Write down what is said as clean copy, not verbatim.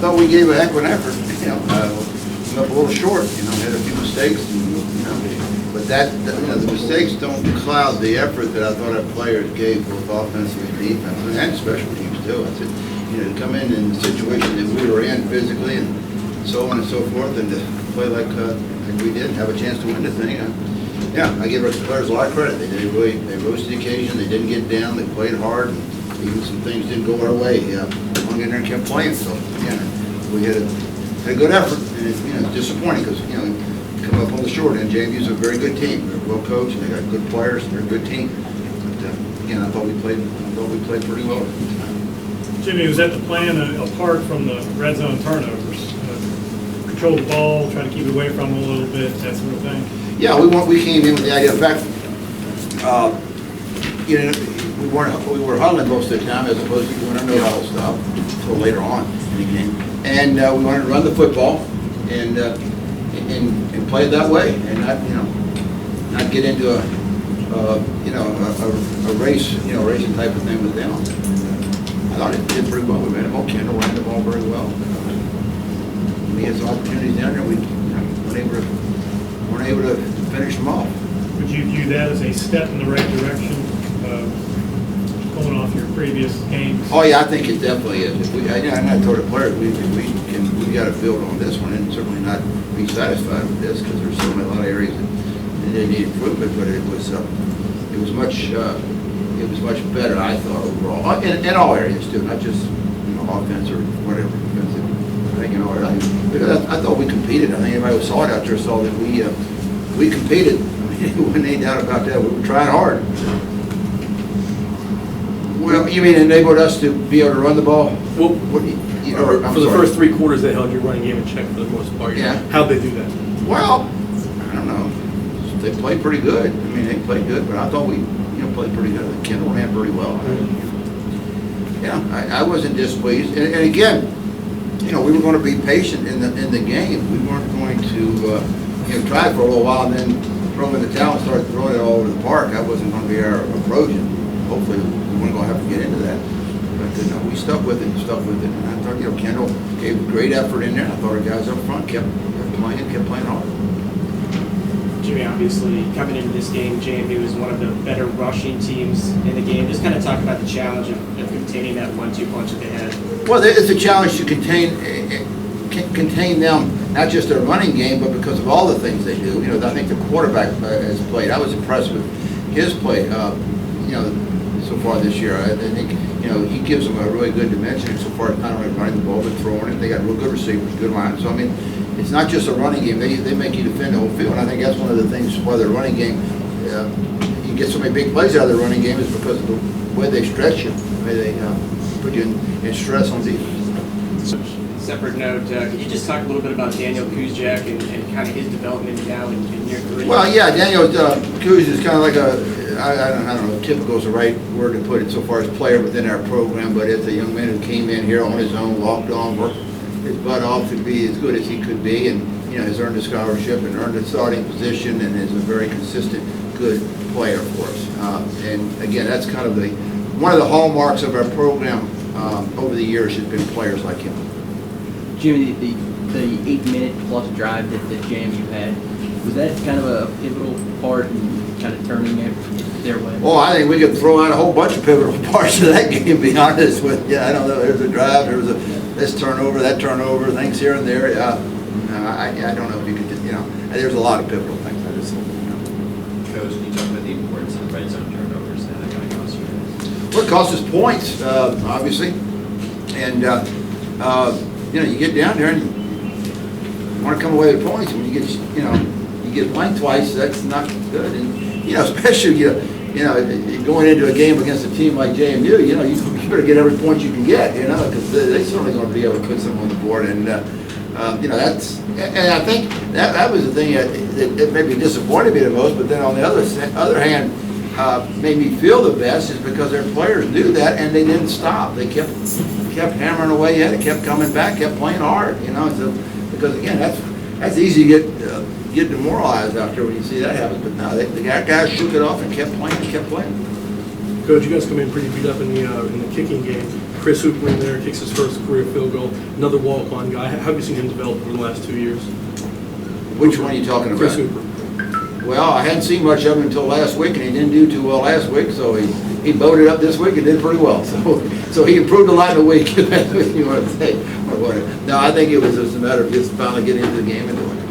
thought we gave a heck of an effort. Came up a little short. Had a few mistakes. But the mistakes don't cloud the effort that I thought our players gave, both offensively and defensively, and special teams too. I said, to come in the situation that we were in physically and so on and so forth, and to play like we did, have a chance to win the thing. I give our players a lot of credit. They rose to the occasion. They didn't get down. They played hard. Even some things didn't go our way. Hung in there and kept playing. So again, we had a good effort, and it's disappointing because come up on the short end. JMU's a very good team. They're well coached. They got good players. They're a good team. But again, I thought we played pretty well. Jimmye, was that the plan apart from the red zone turnovers? Control the ball, try to keep it away from them a little bit, that sort of thing? Yeah, we came in with the idea. In fact, we were huddling most of the time as opposed to doing our no huddle stuff until later on in the game. And we wanted to run the football and play it that way, and not get into a race, racing type of thing with them. I thought it did pretty well. We ran the ball. Kendall ran the ball very well. We had some opportunities down there. We weren't able to finish them off. Would you view that as a step in the right direction, going off your previous games? Oh yeah, I think it definitely is. I told the players we got to build on this one, and certainly not be satisfied with this because there's so many lot of areas that they need improvement. But it was much better, I thought, overall, in all areas too, not just offense or whatever. I think in all areas, because I thought we competed. I think everybody who saw it out there saw that we competed. I mean, wasn't any doubt about that. We were trying hard. Well, you mean enabled us to be able to run the ball? Well, for the first 3 quarters, they held your running game in check for the most part. Yeah. How'd they do that? Well, I don't know. They played pretty good. I mean, they played good, but I thought we played pretty good. Kendall ran pretty well. I wasn't displeased. And again, we were going to be patient in the game. We weren't going to try for a little while and then throw in the towel and start throwing it all over the park. That wasn't going to be our approach. And hopefully, we weren't going to have to get into that. But we stuck with it. And I thought, Kendall gave great effort in there. I thought our guys up front kept playing hard. Jimmye, obviously, coming into this game, JMU is one of the better rushing teams in the game. Just kind of talk about the challenge of containing that 1-2 punch that they had. Well, it's a challenge to contain them, not just their running game, but because of all the things they do. I think the quarterback has played. I was impressed with his play, so far this year. I think, he gives them a really good dimension so far as not only running the ball, but throwing it. They got real good receivers, good line. So, I mean, it's not just a running game. They make you defend the whole field. And I think that's one of the things why their running game, you get so many big plays out of their running game is because of the way they stretch you, the way they put you in stress on defense. Separate note, could you just talk a little bit about Daniel Kuzjak and kind of his development now in your career? Well, yeah, Daniel Kuz is kind of like I don't know, typical is the right word to put it so far as player within our program, but it's a young man who came in here on his own, walked on, worked his butt off to be as good as he could be, and has earned a scholarship and earned a starting position and is a very consistent, good player for us. And again, that's kind of one of the hallmarks of our program over the years has been players like him. Jimmye, the 8-minute plus drive that JMU had, was that kind of a pivotal part in kind of turning it their way? Well, I think we could throw out a whole bunch of pivotal parts of that game, to be honest with you. I don't know, there's a drive, there was this turnover, that turnover, things here and there. I don't know if you could just, there's a lot of pivotal things. I just, Coach, can you talk about the importance of red zone turnovers and that kind of cost you guys? Well, it costs us points, obviously. And, you get down there and you want to come away with points. When you get, you get blanked twice, that's not good. And, especially, going into a game against a team like JMU, you better get every point you can get, because they're certainly going to be able to put something on the board. And, and I think that was the thing that maybe disappointed me the most, but then on the other hand, made me feel the best is because their players knew that and they didn't stop. They kept hammering away at it, kept coming back, kept playing hard, So, because again, that's easy to get demoralized out there when you see that happen. But no, the guys shook it off and kept playing. Coach, you guys come in pretty beat up in the kicking game. Chris Hooper in there, kicks his first career field goal, another walk-on guy. How have you seen him develop over the last 2 years? Which one are you talking about? Chris Hooper. Well, I hadn't seen much of him until last week, and he didn't do too well last week, so he boated up this week and did pretty well. So he improved a lot in a week, if that's what you want to say. Or whatever. No, I think it was just a matter of just finally getting into the game and doing it.